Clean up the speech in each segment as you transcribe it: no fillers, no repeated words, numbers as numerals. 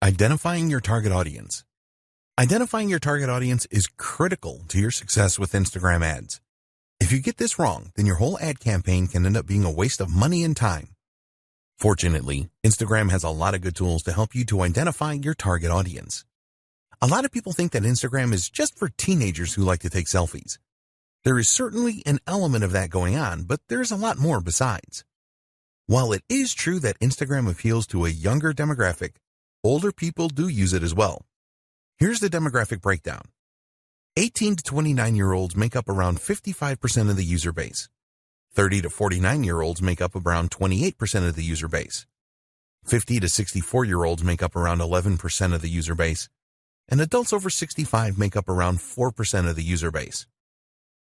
Identifying your target audience. Identifying your target audience is critical to your success with Instagram ads. If you get this wrong, then your whole ad campaign can end up being a waste of money and time. Fortunately, Instagram has a lot of good tools to help you to identify your target audience. A lot of people think that Instagram is just for teenagers who like to take selfies. There is certainly an element of that going on, but there's a lot more besides. While it is true that Instagram appeals to a younger demographic, older people do use it as well. Here's the demographic breakdown. 18 to 29-year-olds make up around 55% of the user base. 30 to 49-year-olds make up around 28% of the user base. 50 to 64-year-olds make up around 11% of the user base. And adults over 65 make up around 4% of the user base.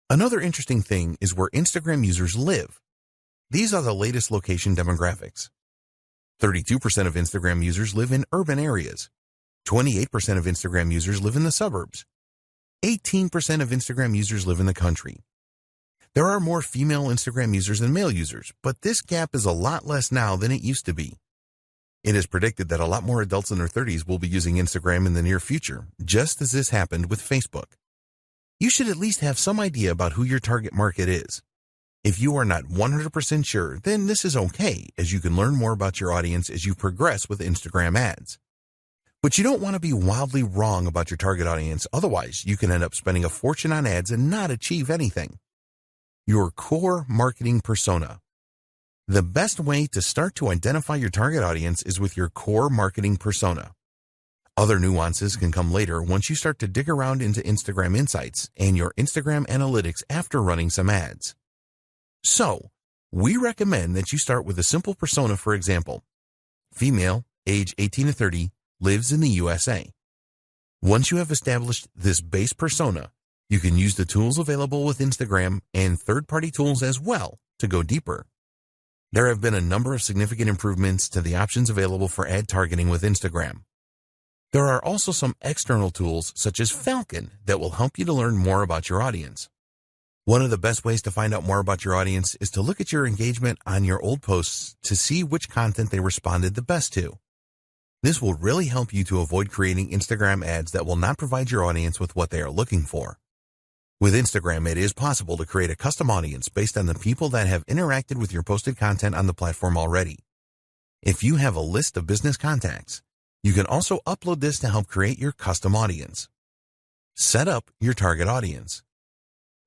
Another interesting thing is where Instagram users live. These are the latest location demographics. 32% of Instagram users live in urban areas. 28% of Instagram users live in the suburbs. 18% of Instagram users live in the country. There are more female Instagram users than male users, but this gap is a lot less now than it used to be. It is predicted that a lot more adults in their 30s will be using Instagram in the near future, just as this happened with Facebook. You should at least have some idea about who your target market is. If you are not 100% sure, then this is okay, as you can learn more about your audience as you progress with Instagram ads. But you don't want to be wildly wrong about your target audience, otherwise you can end up spending a fortune on ads and not achieve anything. Your core marketing persona. The best way to start to identify your target audience is with your core marketing persona. Other nuances can come later once you start to dig around into Instagram Insights and your Instagram Analytics after running some ads. So, we recommend that you start with a simple persona. For example, female, age 18 to 30, lives in the USA. Once you have established this base persona, you can use the tools available with Instagram and third-party tools as well to go deeper. There have been a number of significant improvements to the options available for ad targeting with Instagram. There are also some external tools such as Falcon that will help you to learn more about your audience. One of the best ways to find out more about your audience is to look at your engagement on your old posts to see which content they responded the best to. This will really help you to avoid creating Instagram ads that will not provide your audience with what they are looking for. With Instagram, it is possible to create a custom audience based on the people that have interacted with your posted content on the platform already. If you have a list of business contacts, you can also upload this to help create your custom audience. Set up your target audience.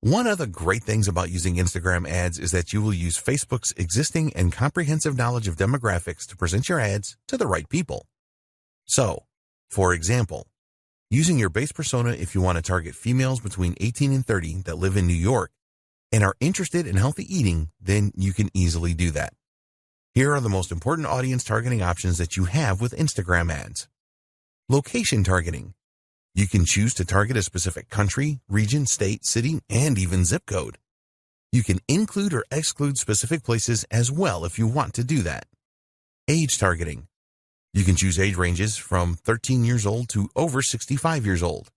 One of the great things about using Instagram ads is that you will use Facebook's existing and comprehensive knowledge of demographics to present your ads to the right people. So, for example, using your base persona if you want to target females between 18 and 30 that live in New York and are interested in healthy eating, then you can easily do that. Here are the most important audience targeting options that you have with Instagram ads. Location targeting. You can choose to target a specific country, region, state, city, and even zip code. You can include or exclude specific places as well if you want to do that. Age targeting. You can choose age ranges from 13 years old to over 65 years old.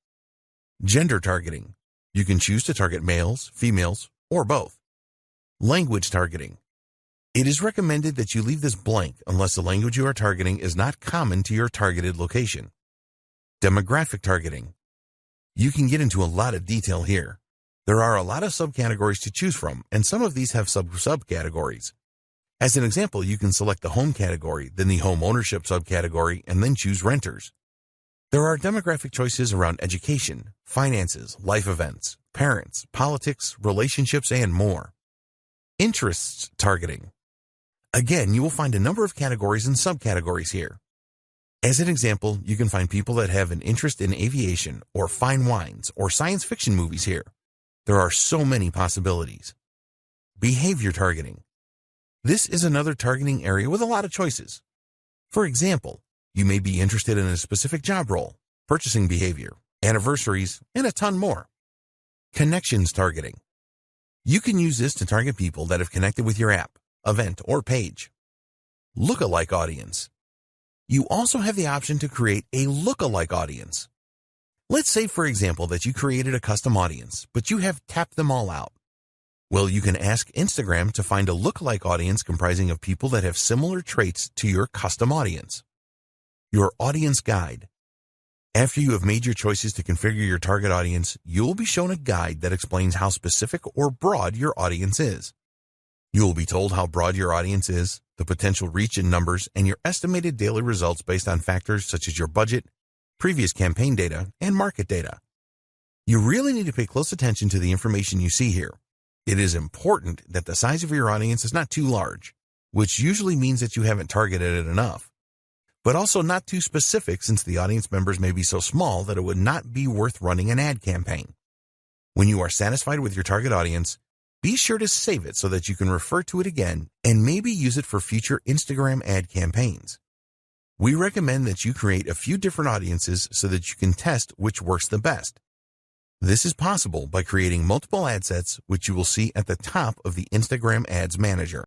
Gender targeting. You can choose to target males, females, or both. Language targeting. It is recommended that you leave this blank unless the language you are targeting is not common to your targeted location. Demographic targeting. You can get into a lot of detail here. There are a lot of subcategories to choose from, and some of these have subcategories. As an example, you can select the home category, then the home ownership subcategory, and then choose renters. There are demographic choices around education, finances, life events, parents, politics, relationships, and more. Interests targeting. Again, you will find a number of categories and subcategories here. As an example, you can find people that have an interest in aviation or fine wines or science fiction movies here. There are so many possibilities. Behavior targeting. This is another targeting area with a lot of choices. For example, you may be interested in a specific job role, purchasing behavior, anniversaries, and a ton more. Connections targeting. You can use this to target people that have connected with your app, event, or page. Lookalike audience. You also have the option to create a lookalike audience. Let's say, for example, that you created a custom audience, but you have tapped them all out. Well, you can ask Instagram to find a lookalike audience comprising of people that have similar traits to your custom audience. Your audience guide. After you have made your choices to configure your target audience, you will be shown a guide that explains how specific or broad your audience is. You will be told how broad your audience is, the potential reach in numbers, and your estimated daily results based on factors such as your budget, previous campaign data, and market data. You really need to pay close attention to the information you see here. It is important that the size of your audience is not too large, which usually means that you haven't targeted it enough, but also not too specific since the audience members may be so small that it would not be worth running an ad campaign. When you are satisfied with your target audience, be sure to save it so that you can refer to it again and maybe use it for future Instagram ad campaigns. We recommend that you create a few different audiences so that you can test which works the best. This is possible by creating multiple ad sets, which you will see at the top of the Instagram Ads Manager.